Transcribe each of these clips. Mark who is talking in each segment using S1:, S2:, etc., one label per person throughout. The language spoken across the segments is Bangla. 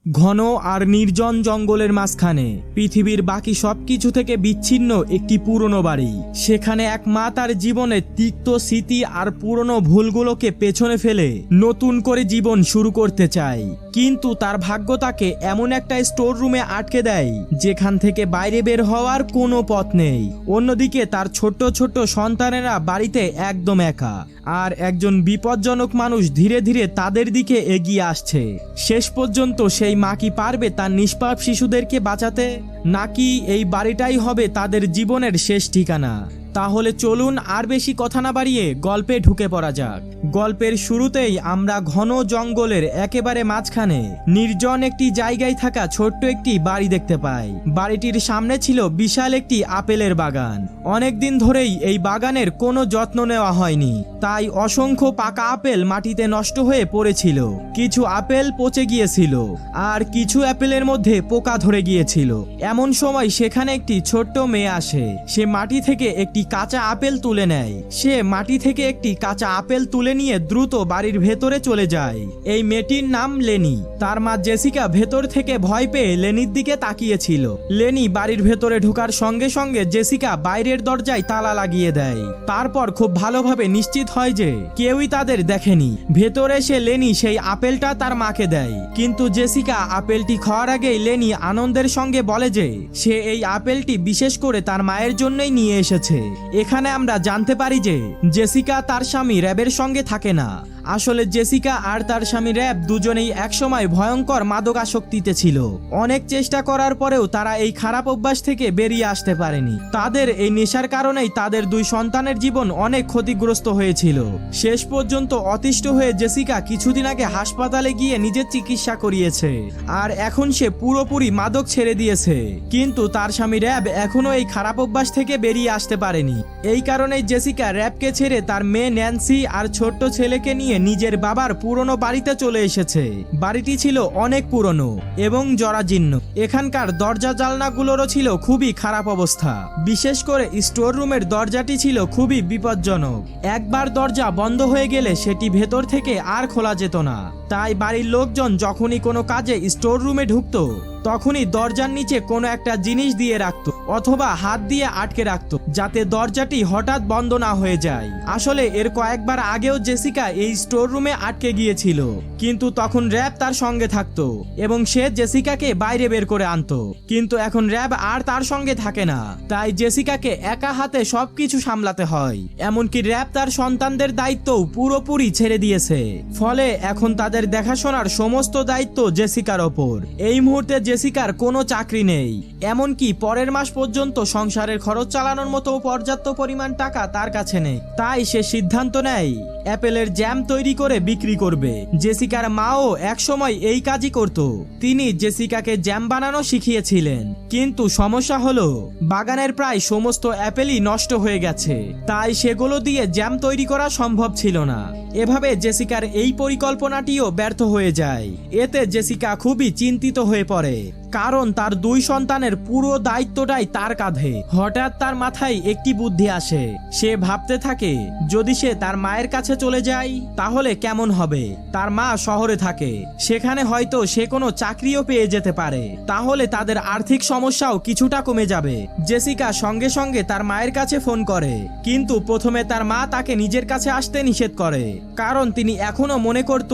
S1: ঘন আর নির্জন জঙ্গলের মাঝখানে পৃথিবীর বাকি সবকিছু থেকে বিচ্ছিন্ন একটি পুরনো বাড়ি। সেখানে এক মা তার জীবনের তিক্ত স্মৃতি আর পুরনো ভুলগুলোকে পেছনে ফেলে নতুন করে জীবন শুরু করতে চায়। কিন্তু তার ভাগ্য তাকে এমন একটা স্টোর রুমে আটকে দেয় যেখান থেকে বাইরে বের হওয়ার কোনো পথ নেই। অন্যদিকে তার ছোট্ট ছোট্ট সন্তানেরা বাড়িতে একদম একা, আর একজন বিপজ্জনক মানুষ ধীরে ধীরে তাদের দিকে এগিয়ে আসছে। শেষ পর্যন্ত সেই মা কি পারবে তার নিষ্পাপ শিশুদেরকে বাঁচাতে, নাকি এই বাড়িটাই হবে তাদের জীবনের শেষ ঠিকানা? তাহলে চলুন আর বেশি কথা না বাড়িয়ে গল্পে ঢুকে পড়া যাক। গল্পের শুরুতেই আমরা ঘন জঙ্গলের একেবারে মাঝখানে নির্জন একটি জায়গায় থাকা ছোট্ট একটি বাড়ি দেখতে পাই। বাড়িটির সামনে ছিল বিশাল একটি আপেলের বাগান। অনেকদিন ধরেই এই বাগানের কোনো যত্ন নেওয়া হয়নি, তাই অসংখ্য পাকা আপেল মাটিতে নষ্ট হয়ে পড়েছিল। কিছু আপেল পচে গিয়েছিল আর কিছু আপেলের মধ্যে পোকা ধরে গিয়েছিল। এমন সময় সেখানে একটি ছোট্ট মেয়ে আসে। সে মাটি থেকে একটি কাঁচা আপেল তুলে নেয়। সে মাটি থেকে একটি কাঁচা আপেল তুলে নিয়ে দ্রুত বাড়ির ভেতরে চলে যায়। এই মেয়েটির নাম লেনি। তার মা জেসিকা ভেতর থেকে ভয় পেয়ে লেনির দিকে তাকিয়েছিল। লেনি বাড়ির ভেতরে ঢোকার সঙ্গে সঙ্গে জেসিকা বাইরের দরজায় তালা লাগিয়ে দেয়। তারপর খুব ভালোভাবে নিশ্চিত হয় যে কেউই তাদের দেখেনি। ভেতরে এসে লেনি সেই আপেলটা তার মাকে দেয়। কিন্তু জেসিকা আপেলটি খাওয়ার আগেই লেনি আনন্দের সঙ্গে বলে যে সে এই আপেলটি বিশেষ করে তার মায়ের জন্যই নিয়ে এসেছে। এখানে আমরা জানতে পারি যে জেসিকা তার স্বামী র্যাবের সঙ্গে থাকে না। আসলে জেসিকা আর তার স্বামী র্যাব দুজনেই একসময় ভয়ঙ্কর মাদকাসক্তিতে ছিল। অনেক চেষ্টা করার পরেও তারা এই খারাপ অভ্যাস থেকে বেরিয়ে আসতে পারেনি। তাদের এই নেশার কারণেই তাদের দুই সন্তানের জীবন অনেক ক্ষতিগ্রস্ত হয়েছিল। শেষ পর্যন্ত অতিষ্ঠ হয়ে জেসিকা কিছুদিন আগে হাসপাতালে গিয়ে নিজের চিকিৎসা করিয়েছে, আর এখন সে পুরোপুরি মাদক ছেড়ে দিয়েছে। কিন্তু তার স্বামী র্যাব এখনো এই খারাপ অভ্যাস থেকে বেরিয়ে আসতে পারেনি। এই কারণেই জেসিকা র্যাবকে ছেড়ে তার মেয়ে ন্যান্সি আর ছোট্ট ছেলেকে নিয়ে নিজের বাবার পুরনো বাড়িতে চলে এসেছে। বাড়িটি ছিল অনেক পুরনো এবং জরাজীর্ণ। এখানকার দরজা জানলাগুলোরও ছিল খুবই খারাপ অবস্থা। বিশেষ করে স্টোর রুমের দরজাটি ছিল খুবই বিপজ্জনক। একবার দরজা বন্ধ হয়ে গেলে সেটি ভেতর থেকে আর খোলা যেত না। তাই বাড়ির লোকজন যখনই কোনো কাজে স্টোর রুমে ঢুকতো তখনই দরজার নিচে কোনো একটা জিনিস দিয়ে রাখতো অথবা হাত দিয়ে আটকে রাখতো, যাতে দরজাটি হঠাৎ বন্ধ না হয়ে যায়। আসলে এর কয়েকবার আগেও জেসিকা এই স্টোর রুমে আটকে গিয়েছিল, কিন্তু তখন র্যাব তার সঙ্গে থাকতো এবং সে জেসিকাকে বাইরে বের করে আনতো। কিন্তু এখন র্যাব আর তার সঙ্গে থাকে না, তাই জেসিকাকে একা হাতে সবকিছু সামলাতে হয়। এমনকি র্যাব তার সন্তানদের দায়িত্বও পুরোপুরি ছেড়ে দিয়েছে। ফলে এখন তাদের দেখাশোনার সমস্ত দায়িত্ব জেসিকার ওপর। এই মুহূর্তে জেসিকার কোনো চাকরি নেই, এমনকি পরের মাস পর্যন্ত সংসারের খরচ চালানোর মতো পর্যাপ্ত পরিমাণ টাকা তার কাছে নেই। তাই সে সিদ্ধান্ত নেয় অ্যাপেলের জ্যাম তৈরি করে বিক্রি করবে। জেসিকার মাও একসময় এই কাজই করত। তিনি জেসিকাকে জ্যাম বানানো শিখিয়েছিলেন, কিন্তু সমস্যা হলো বাগানের প্রায় সমস্ত অ্যাপেলই নষ্ট হয়ে গেছে, তাই সেগুলো দিয়ে জ্যাম তৈরি করা সম্ভব ছিল না। এভাবে জেসিকার এই পরিকল্পনাটিও ব্যর্থ হয়ে যায়। এতে জেসিকা খুবই চিন্তিত হয়ে পড়ে, কারণ তার দুই সন্তানের পুরো দায়িত্বটাই তার কাঁধে। হঠাৎ তার মাথায় একটি বুদ্ধি আসে। সে ভাবতে থাকে যদি সে তার মায়ের কাছে চলে যায় তাহলে কেমন হবে। তার মা শহরে থাকে, সেখানে হয়তো সে কোনো চাকরিও পেয়ে যেতে পারে, তাহলে তাদের আর্থিক সমস্যাও কিছুটা কমে যাবে। জেসিকা সঙ্গে সঙ্গে তার মায়ের কাছে ফোন করে, কিন্তু প্রথমে তার মা তাকে নিজের কাছে আসতে নিষেধ করে, কারণ তিনি এখনো মনে করত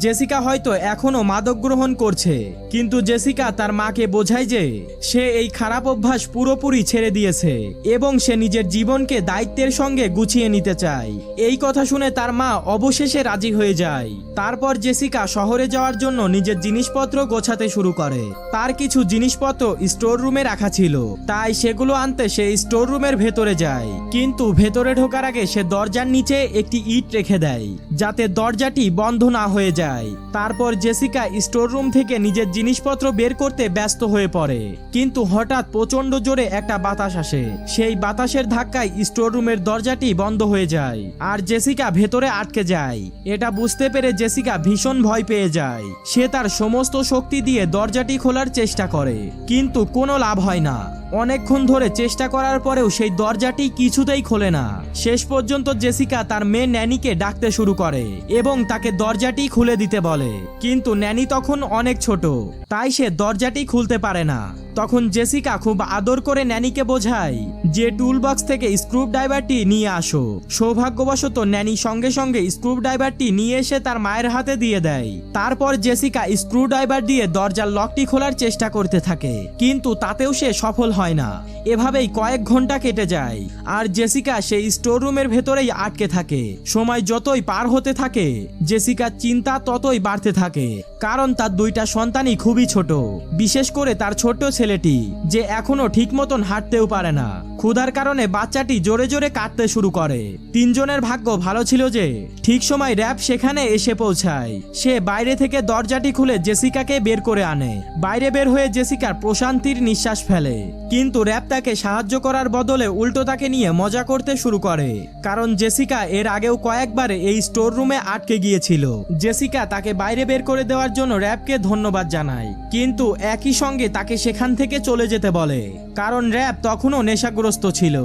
S1: জেসিকা হয়তো এখনো মাদক গ্রহণ করছে। কিন্তু জেসিকা তার মাকে বোঝায় যে সে এই খারাপ অভ্যাস পুরোপুরি ছেড়ে দিয়েছে এবং সে নিজের জীবনকে দায়িত্বের সঙ্গে গুছিয়ে নিতে চায়। এই কথা শুনে তার মা অবশেষে রাজি হয়ে যায়। তারপর জেসিকা শহরে যাওয়ার জন্য নিজের জিনিসপত্র গোছাতে শুরু করে। তার কিছু জিনিসপত্র স্টোর রুমে রাখা ছিল, তাই সেগুলো আনতে সে স্টোর রুমের ভেতরে যায়। কিন্তু ভেতরে ঢোকার আগে সে দরজার নিচে একটি ইট রেখে দেয়, যাতে দরজাটি বন্ধ না হয়ে যায়। তারপর জেসিকা স্টোর রুম থেকে নিজের জিনিসপত্র বের করতে ব্যস্ত হয়ে পড়ে, কিন্তু হঠাৎ প্রচন্ড জোরে একটা বাতাস আসে। সেই বাতাসের ধাক্কায় স্টোর রুমের দরজাটি বন্ধ হয়ে যায় আর জেসিকা ভেতরে আটকে যায়। এটা বুঝতে পেরে জেসিকা ভীষণ ভয় পেয়ে যায়। সে তার সমস্ত শক্তি দিয়ে দরজাটি খোলার চেষ্টা করে, কিন্তু কোনো লাভ হয় না। অনেকক্ষণ ধরে চেষ্টা করার পরেও সেই দরজাটি কিছুতেই খোলে না। শেষ পর্যন্ত জেসিকা তার মেয়ে ন্যানিকে ডাকতে শুরু করে এবং তাকে দরজাটি খুলে দিতে বলে, কিন্তু ন্যানি তখন অনেক ছোট, তাই সে দরজাটি খুলতে পারে না। তখন জেসিকা খুব আদর করে ন্যানিকে বোঝায় যে টুল বক্স থেকে স্ক্রু ড্রাইভারটি নিয়ে আসো। সৌভাগ্যবশত ন্যানি সঙ্গে সঙ্গে স্ক্রু ড্রাইভারটি নিয়ে এসে তার মায়ের হাতে দিয়ে দেয়। তারপর জেসিকা স্ক্রু ড্রাইভার দিয়ে দরজার লকটি খোলার চেষ্টা করতে থাকে, কিন্তু তাতেও সে সফল হয় না। এভাবেই কয়েক ঘন্টা কেটে যায় আর জেসিকা সেই স্টোর রুমের ভেতরেই আটকে থাকে। সময় যতই পার হতে থাকে জেসিকার চিন্তা ততই বাড়তে থাকে, কারণ তার দুইটা সন্তানই খুবই ছোট, বিশেষ করে তার ছোট্ট ছেলেটি যে এখনো ঠিক মতন হাঁটতেও পারে না। ক্ষুধার কারণে বাচ্চাটি জোরে জোরে কাঁদতে শুরু করে। তিনজনের ভাগ্য ভালো ছিল যে ঠিক সময় র‍্যাব সেখানে এসে পৌঁছায়। সে বাইরে থেকে দরজাটি খুলে জেসিকাকে বের করে আনে। বাইরে বের হয়ে জেসিকার প্রশান্তির নিঃশ্বাস ফেলে, কিন্তু র‍্যাব তাকে সাহায্য করার বদলে উল্টো তাকে নিয়ে মজা করতে শুরু করে, কারণ জেসিকা এর আগেও কয়েকবার এই স্টোর রুমে আটকে গিয়েছিল। জেসিকা তাকে বাইরে বের করে দেওয়ার জন্য র‍্যাবকে ধন্যবাদ জানায়, কিন্তু একই সঙ্গে তাকে সেখান থেকে চলে যেতে বলে, কারণ র‍্যাব তখনও নেশাগ্রস্ত ছিল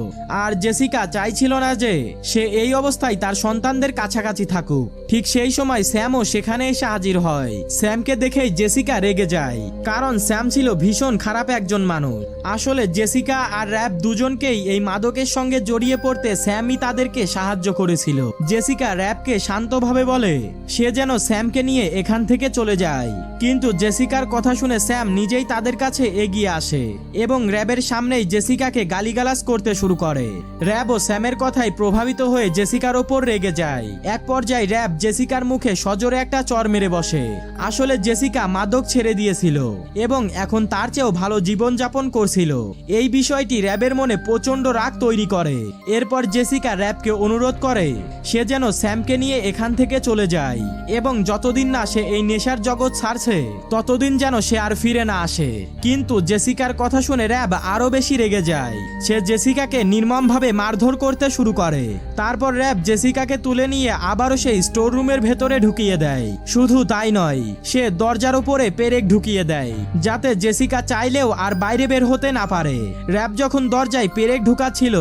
S1: আর জেসিকা চাইছিল না যে সে এই অবস্থায় তার সন্তানদের কাছাকাছি থাকুক। ঠিক সেই সময় স্যামও সেখানে এসে হাজির হয়। স্যামকে দেখেই জেসিকা রেগে যায়, কারণ স্যাম ছিল ভীষণ খারাপ একজন মানুষ। আসলে জেসিকা আর র‍্যাব দুজনকেই এই মাদকের সঙ্গে জড়িয়ে পড়তে স্যামই তাদেরকে সাহায্য করেছিল। জেসিকা র‍্যাবকে শান্তভাবে বলে সে যেন স্যামকে নিয়ে এখান থেকে চলে যায়, কিন্তু জেসিকার কথা শুনে স্যাম নিজেই তাদের কাছে এগিয়ে আসে এবং র‍্যাবের সামনেই জেসিকাকে গালিগালাজ করতে শুরু করে। র‍্যাব ও স্যামের কথায় প্রভাবিত হয়ে জেসিকার ওপর রেগে যায়। এক পর্যায়ে র‍্যাব জেসিকার মুখে সজোরে একটা চড় মেরে বসে। আসলে জেসিকা মাদক ছেড়ে দিয়েছিল এবং এখন তার চেয়েও ভালো জীবনযাপন করছিল। এই বিষয়টি র‍্যাবের মনে প্রচন্ড রাগ তৈরি করে। এরপর জেসিকা র‍্যাবকে অনুরোধ করে সে যেন স্যামকে নিয়ে এখান থেকে চলে যায় এবং যতদিন না সে এই নেশার জগৎ ছাড়ছে ততদিন যেন সে আর ফিরে না আসে। কিন্তু জেসিকার কথা শুনে র‍্যাব আরো বেশি রেগে যায়। সে জেসিকাকে নির্মমভাবে মারধর করতে শুরু করে। তারপর র‍্যাব জেসিকাকে তুলে নিয়ে আবারও সেই স্টোর রুমের ভেতরে ঢুকিয়ে দেয়। শুধু তাই নয়, সে দরজার উপরে পেরেক ঢুকিয়ে দেয় যাতে জেসিকা চাইলেও আর বাইরে বের হতে না পারে। র‍্যাব যখন দরজায় পেরেক ঢুকাচ্ছিল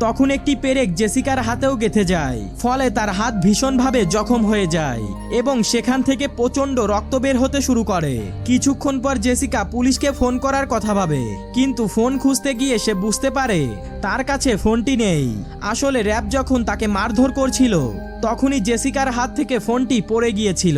S1: তখন একটি পেরেক জেসিকার হাতেও গেঁথে যায়, ফলে তার হাত ভীষণভাবে জখম হয়ে যায় এবং সেখান থেকে প্রচন্ড রক্ত বের হতে শুরু করে। কিছুক্ষণ পর জেসিকা পুলিশকে ফোন করার কথা ভাবে, কিন্তু ফোন খুঁজতে গিয়ে সে বুঝতে পারে তার কাছে ফোনটি নেই। আসলে র‍্যাব যখন তাকে মারধর করছিল তখনই জেসিকার হাত থেকে ফোনটি পড়ে গিয়েছিল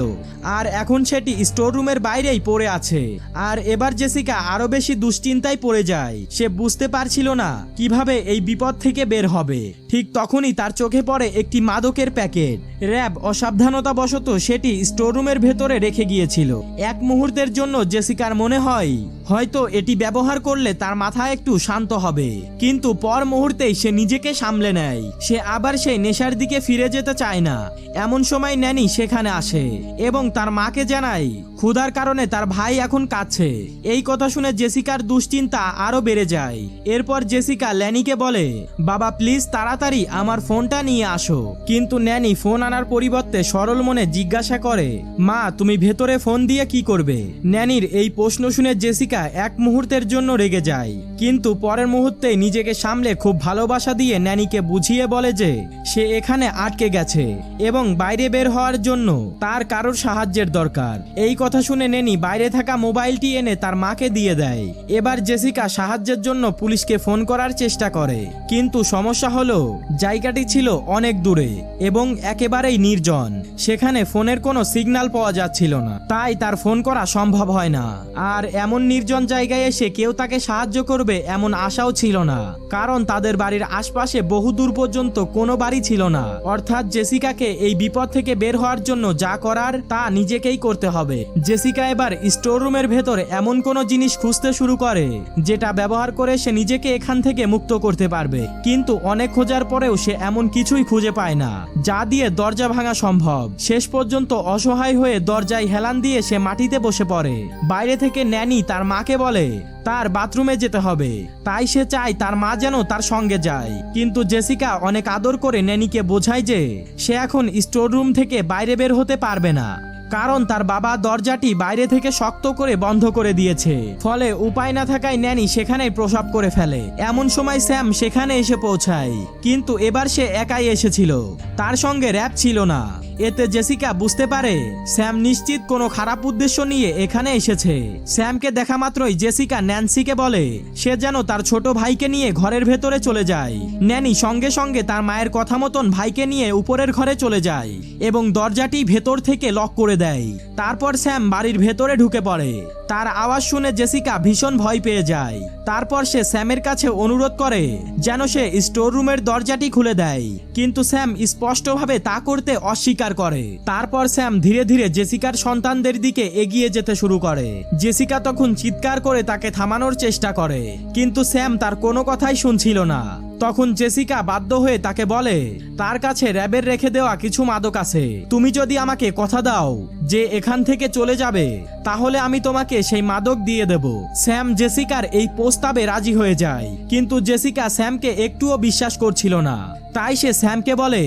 S1: আর এখন সেটি স্টোর রুমের বাইরেই পড়ে আছে। আর এবার জেসিকা আরো বেশি দুশ্চিন্তায় পড়ে যায়। সে বুঝতে পারছিল না কিভাবে এই বিপদ থেকে বের হবে। ঠিক তখনই তার চোখে পড়ে একটি মাদকের প্যাকেট। র‍্যাব অসাবধানতাবশত সেটি স্টোর রুমের ভেতরে রেখে গিয়েছিল। এক মুহূর্তের জন্য জেসিকার মনে হয় হয়তো এটি ব্যবহার করলে তার মাথা একটু শান্ত হবে, কিন্তু পর মুহূর্তেই সে নিজেকে সামলে নেয়। সে আবার সেই নেশার দিকে ফিরে যেতে চায় না। এমন সময় ন্যানি সেখানে আসে এবং তার মাকে জানায় ক্ষুধার কারণে তার ভাই এখন কাঁদছে। এই কথা শুনে জেসিকার দুশ্চিন্তা আরো বেড়ে যায়। এরপর জেসিকা ল্যানিকে বলে, বাবা প্লিজ তাড়াতাড়ি আমার ফোনটা নিয়ে আসো। কিন্তু ন্যানি ফোন আনার পরিবর্তে সরল মনে জিজ্ঞাসা করে, মা তুমি ভেতরে ফোন দিয়ে কি করবে? ন্যানির এই প্রশ্ন শুনে জেসিকা এক মুহূর্তের জন্য রেগে যায়, কিন্তু পরের মুহূর্তে নিজেকে সামলে খুব ভালোবাসা দিয়ে ন্যানিকে বুঝিয়ে বলে যে সে এখানে আটকে গেছে এবং বাইরে বের হওয়ার জন্য তার কারোর সাহায্যের দরকার। এই কথা শুনে ন্যানি বাইরে থাকা মোবাইলটি এনে তার মাকে দিয়ে দেয়। এবার জেসিকা সাহায্যের জন্য পুলিশকে ফোন করার চেষ্টা করে, কিন্তু সমস্যা হলো জায়গাটি ছিল অনেক দূরে এবং একেবারেই নির্জন। সেখানে ফোনের কোনো সিগন্যাল পাওয়া যাচ্ছিল না, তাই তার ফোন করা সম্ভব হয় না। আর এমন নির্জন জায়গায় এসে কেউ তাকে সাহায্য করবে এমন আশাও ছিল না, কারণ তাদের বাড়ির আশপাশে বহু দূর পর্যন্ত কোনো বাড়ি ছিল না। অর্থাৎ জেসিকাকে এই বিপদ থেকে বের হওয়ার জন্য যা করার তা নিজেকেই করতে হবে। জেসিকা এবার স্টোর রুমের ভেতরে এমন কোনো জিনিস খুঁজতে শুরু করে যেটা ব্যবহার করে সে নিজেকে এখান থেকে মুক্ত করতে পারবে, কিন্তু অনেক খোঁজার পরেও সে এমন কিছুই খুঁজে পায় না যা দিয়ে দরজা ভাঙা সম্ভব। শেষ পর্যন্ত অসহায় হয়ে দরজায় হেলান দিয়ে সে মাটিতে বসে পড়ে। বাইরে থেকে ন্যানি তার মাকে বলে তার বাথরুমে যেতে হবে, তাই সে চায় তার মা যেন তার সঙ্গে যায়। কিন্তু জেসিকা অনেক আদর করে ন্যানিকে বোঝায় যে সে এখন স্টোর রুম থেকে বাইরে বের হতে পারবে না। কারণ তার বাবা দরজাটি বাইরে থেকে শক্ত করে বন্ধ করে দিয়েছে। ফলে উপায় না থাকায় ন্যানি সেখানেই প্রসব করে ফেলে। এমন সময় স্যাম সেখানে এসে পৌঁছায়, কিন্তু এবার সে একাই এসেছিল, তার সঙ্গে র‍্যাব ছিল না। এতে জেসিকা বুঝতে পারে স্যাম নিশ্চিত কোনো খারাপ উদ্দেশ্য নিয়ে এখানে এসেছে। স্যামকে দেখা মাত্রই জেসিকা ন্যান্সিকে বলে সে যেন তার ছোট ভাইকে নিয়ে ঘরের ভেতরে চলে যায়। ন্যানি সঙ্গে সঙ্গে তার মায়ের কথা মতন ভাইকে নিয়ে উপরের ঘরে চলে যায় এবং দরজাটি ভেতর থেকে লক করে দেয়। তারপর স্যাম বাড়ির ভেতরে ঢুকে পড়ে। তার আওয়াজ শুনে জেসিকা ভীষণ ভয় পেয়ে যায়। তারপর সে স্যামের কাছে অনুরোধ করে যেন সে স্টোর রুমের দরজাটি খুলে দেয়, কিন্তু স্যাম স্পষ্টভাবে তা করতে অস্বীকার করে। তারপর স্যাম ধীরে ধীরে জেসিকার সন্তানদের দিকে এগিয়ে যেতে শুরু করে। জেসিকা তখন চিৎকার করে তাকে থামানোর চেষ্টা করে, কিন্তু স্যাম তার কোনো কথাই শুনছিল না। তখন জেসিকা বাধ্য হয়ে তাকে বলে তার কাছে র‍্যাবের রেখে দেওয়া কিছু মাদক আছে, তুমি যদি আমাকে কথা দাও যে এখান থেকে চলে যাবে তাহলে আমি তোমাকে সেই মাদক দিয়ে দেব। স্যাম জেসিকার এই প্রস্তাবে রাজি হয়ে যায়, কিন্তু জেসিকা স্যামকে একটুও বিশ্বাস করছিল না। তাই সে স্যামকে বলে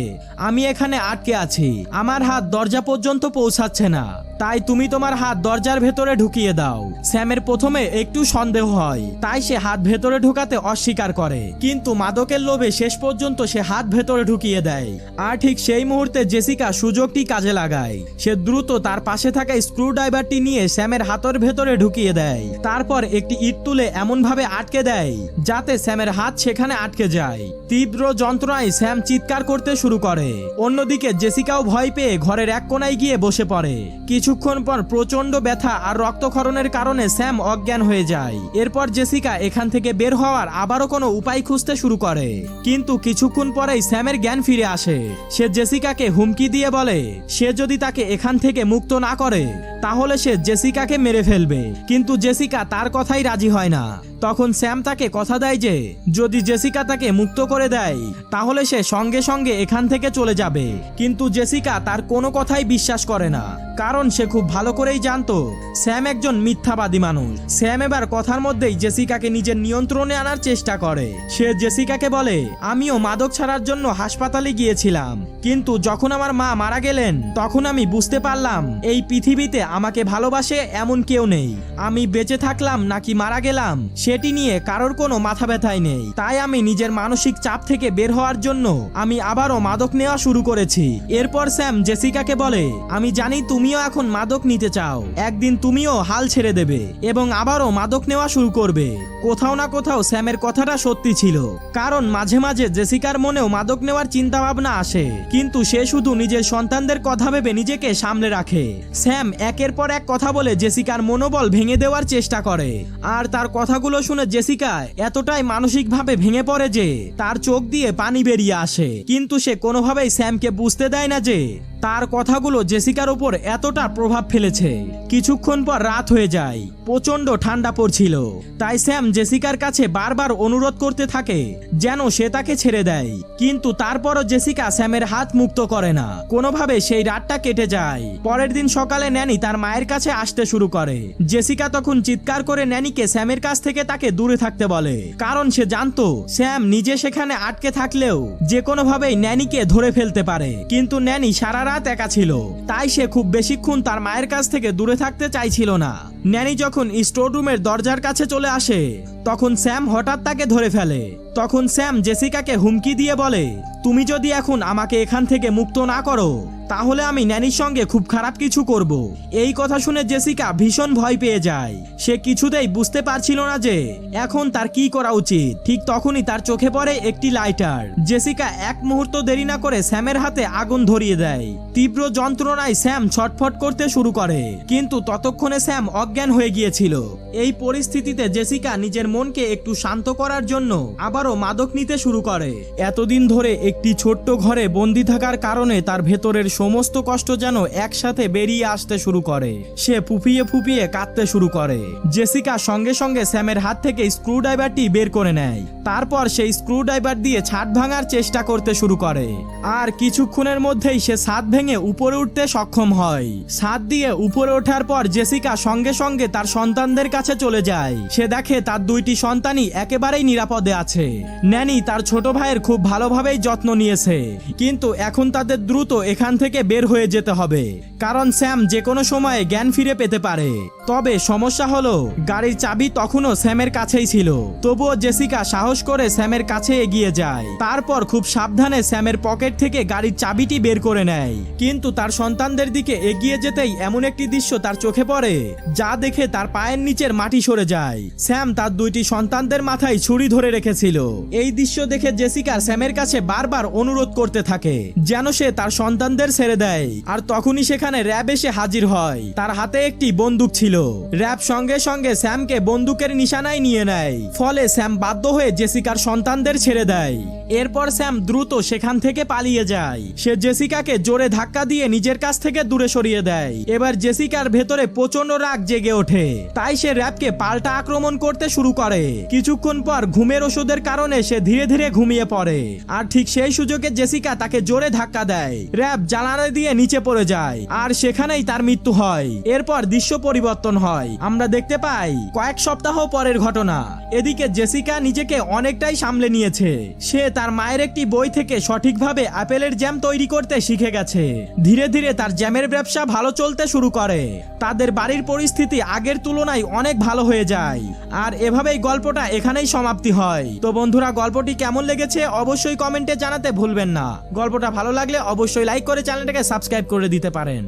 S1: আমি এখানে আটকে আছি, আমার হাত দরজা পর্যন্ত পৌঁছাচ্ছে না, তাই তুমি তোমার হাত দরজার ভেতরে ঢুকিয়ে দাও। স্যামের প্রথমে একটু সন্দেহ হয়, তাই সে হাত ভেতরে ঢুকাতে অস্বীকার করে, কিন্তু মাদকের লোভে শেষ পর্যন্ত সে হাত ভেতরে ঢুকিয়ে দেয়। আর ঠিক সেই মুহূর্তে জেসিকা সুযোগটি কাজে লাগায়। সে দ্রুত তার পাশে থাকা স্ক্রু ড্রাইভারটি নিয়ে স্যামের হাতের ভেতরে ঢুকিয়ে দেয়। তারপর একটি ইট তুলে এমনভাবে আটকে দেয় যাতে স্যামের হাত সেখানে আটকে যায়। তীব্র যন্ত্রণায় স্যাম চিৎকার করতে শুরু করে। অন্যদিকে জেসিকাও ভয় পেয়ে ঘরের এক কোণায় গিয়ে বসে পড়ে। কিছুক্ষণ পর প্রচন্ড ব্যথা আর রক্তক্ষরণের কারণে স্যাম অজ্ঞান হয়ে যায়। এরপর জেসিকা এখান থেকে বের হওয়ার আবারও কোনো উপায় খুঁজতে শুরু করে, কিন্তু কিছুক্ষণ পরেই স্যামের জ্ঞান ফিরে আসে। সে জেসিকাকে হুমকি দিয়ে বলে সে যদি তাকে এখান থেকে মুক্ত না করে তাহলে সে জেসিকাকে মেরে ফেলবে, কিন্তু জেসিকা তার কথাই রাজি হয় না। তখন স্যাম তাকে কথা দেয় যে যদি জেসিকা তাকে মুক্ত করে দেয় তাহলে সে সঙ্গে সঙ্গে এখান থেকে চলে যাবে, কিন্তু জেসিকা তার কোনো কথাই বিশ্বাস করে না, কারণ সে খুব ভালো করেই জানতো স্যাম একজন মিথ্যাবাদী মানুষ। স্যাম এবার কথার মধ্যেই জেসিকাকে নিজের নিয়ন্ত্রণে আনার চেষ্টা করে। সে জেসিকাকে বলে আমিও মাদক ছাড়ার জন্য হাসপাতালে গিয়েছিলাম, কিন্তু যখন আমার মা মারা গেলেন তখন আমি বুঝতে পারলাম এই পৃথিবীতে আমাকে ভালোবাসে এমন কেউ নেই। আমি বেঁচে থাকলাম নাকি মারা গেলাম সেটি নিয়ে কারোর কোনো মাথা ব্যথাই নেই। তাই আমি নিজের মানসিক চাপ থেকে বের হওয়ার জন্য আমি আবারও মাদক নেওয়া শুরু করেছি। এরপর স্যাম জেসিকাকে বলে আমি জানি তুমিও এখন মাদক নিতে চাও, একদিন তুমিও হাল ছেড়ে দেবে এবং আবারও মাদক নেওয়া শুরু করবে। কোথাও না কোথাও স্যামের কথাটা সত্যি ছিল, কারণ মাঝে মাঝে জেসিকার মনেও মাদক নেওয়ার চিন্তা ভাবনা আসে, কিন্তু সে শুধু নিজের সন্তানদের কথা ভেবে নিজেকে সামলে রাখে। স্যাম একের পর এক কথা বলে জেসিকার মনোবল ভেঙে দেওয়ার চেষ্টা করে, আর তার কথাগুলো শুনে জেসিকা এতটাই মানসিকভাবে ভেঙে পড়ে যে তার চোখ দিয়ে পানি বেরিয়ে আসে। কিন্তু সে কোনোভাবেই স্যামকে বুঝতে দেয় না যে তার কথাগুলো জেসিকার উপর এতটা প্রভাব ফেলেছে। কিছুক্ষণ পর রাত হয়ে যায়, প্রচন্ড ঠান্ডা পড়ছিল, তাই স্যাম জেসিকার কাছে বারবার অনুরোধ করতে থাকে যেন সে তাকে ছেড়ে দেয়, কিন্তু তারপরও জেসিকা স্যামের হাত মুক্ত করে না। কোনোভাবে সেই রাতটা কেটে যায়। পরের দিন সকালে ন্যানি তার মায়ের কাছে আসতে শুরু করে। জেসিকা তখন চিৎকার করে ন্যানিকে স্যামের কাছ থেকে তাকে দূরে থাকতে বলে, কারণ সে জানতো স্যাম নিজে সেখানে আটকে থাকলেও যে কোনোভাবেই ন্যানিকে ধরে ফেলতে পারে। কিন্তু ন্যানি সারা রাত একা ছিল, তাই সে খুব বেশিক্ষণ তার মায়ের কাছ থেকে দূরে থাকতে চাইছিল না। ন্যানি যখন স্টোর রুমের দরজার কাছে চলে আসে তখন স্যাম হঠাৎ তাকে ধরে ফেলে। তখন স্যাম জেসিকাকে হুমকি দিয়ে বলে তুমি যদি এখন আমাকে এখান থেকে মুক্ত না করো তাহলে আমি ন্যানির সঙ্গে খুব খারাপ কিছু করব। এই কথা শুনে জেসিকা ভীষণ ভয় পেয়ে যায়। সে কিছুতেই বুঝতে পারছিল না যে এখন তার কি করা উচিত। ঠিক তখনই তার চোখে পড়ে একটি লাইটার। জেসিকা এক মুহূর্ত দেরি না করে স্যামের হাতে আগুন ধরিয়ে দেয়। তীব্র যন্ত্রণায় স্যাম ছটফট করতে শুরু করে, কিন্তু ততক্ষণে স্যাম অজ্ঞান হয়ে গিয়েছিল। এই পরিস্থিতিতে জেসিকা নিজের মনকে একটু শান্ত করার জন্য আবারও মাদক নিতে শুরু করে। এতদিন ধরে একটি ছোট্ট ঘরে বন্দি থাকার কারণে তার ভেতরের সমস্ত কষ্ট যেন একসাথে বেরিয়ে আসতে শুরু করে। সে ফুপিয়ে ফুপিয়ে কাঁদতে শুরু করে। জেসিকা সঙ্গে সঙ্গে স্যামের হাত থেকে স্ক্রু ড্রাইভারটি বের করে নেয়। তারপর সেই স্ক্রু ড্রাইভার দিয়ে ছাদ ভাঙার চেষ্টা করতে শুরু করে, আর কিছুক্ষণের মধ্যেই সে ছাদ ভেঙে উপরে উঠতে সক্ষম হয়। ছাদ দিয়ে উপরে ওঠার পর জেসিকা সঙ্গে সঙ্গে তার সন্তানদের কাছে চলে যায়। সে দেখে তার দুইটি সন্তানই একেবারেই নিরাপদে আছে। ন্যানি তার ছোট ভাইয়ের খুব ভালোভাবেই যত্ন নিয়েছে, কিন্তু এখন তাদের দ্রুত এখান থেকে থেকে বের হয়ে যেতে হবে, কারণ স্যাম যে কোনো সময়ে জ্ঞান ফিরে পেতে পারে। তবে সমস্যা হলো গাড়ির চাবি তখনও স্যামের কাছেই ছিল। তবুও জেসিকা সাহস করে স্যামের কাছে এগিয়ে যায়। তারপর খুব সাবধানে স্যামের পকেট থেকে গাড়ির চাবিটি বের করে নেয়। কিন্তু তার সন্তানদের দিকে এগিয়ে যেতেই এমন একটি দৃশ্য তার চোখে পড়ে, যা দেখে তার পায়ের নিচের মাটি সরে যায়। স্যাম তার দুইটি সন্তানদের মাথায় ছুরি ধরে রেখেছিল। এই দৃশ্য দেখে জেসিকা স্যামের কাছে বারবার অনুরোধ করতে থাকে যেন সে তার সন্তানদের ছেড়ে দেয়। আর তখনই সেখানে র্যাব এসে হাজির হয়। তার হাতে একটি বন্দুক ছিল। র্যাব সঙ্গে সঙ্গে স্যামকে বন্দুকের নিশানায় নিয়ে নেয়। ফলে স্যাম বাধ্য হয়ে জেসিকার সন্তানদের ছেড়ে দেয়। এরপর স্যাম দ্রুত সেখান থেকে পালিয়ে যায়। সে জেসিকাকে জোরে ধাক্কা দিয়ে নিজের কাছ থেকে দূরে সরিয়ে দেয়। এবার জেসিকার ভেতরে প্রচন্ড রাগ জেগে ওঠে। তাই সে র্যাবকে পাল্টা আক্রমণ করতে শুরু করে। কিছুক্ষণ পর ঘুমের ওষুধের কারণে সে ধীরে ধীরে ঘুমিয়ে পড়ে। আর ঠিক সেই সুযোগে জেসিকা তাকে জোরে ধাক্কা দেয়। র্যাব জানালা দিয়ে নিচে পড়ে যায় আর সেখানেই তার মৃত্যু হয়। এরপর দৃশ্য পরিবর্তন হয়। আমরা দেখতে পাই কয়েক সপ্তাহ পরের ঘটনা। এদিকে জেসিকা নিজেকে অনেকটাই সামলে নিয়েছে। সে তার মায়ের একটি বই থেকে সঠিকভাবে আপেলের জ্যাম তৈরি করতে শিখে গেছে। ধীরে ধীরে তার জ্যামের ব্যবসা ভালো চলতে শুরু করে। তাদের বাড়ির পরিস্থিতি আগের তুলনায় অনেক ভালো হয়ে যায়। আর এভাবেই গল্পটা এখানেই সমাপ্তি হয়। তো বন্ধুরা, গল্পটি কেমন লেগেছে অবশ্যই কমেন্টে জানাতে ভুলবেন না। গল্পটা ভালো লাগলে অবশ্যই লাইক করে চ্যানেলটাকে সাবস্ক্রাইব করে দিতে পারেন।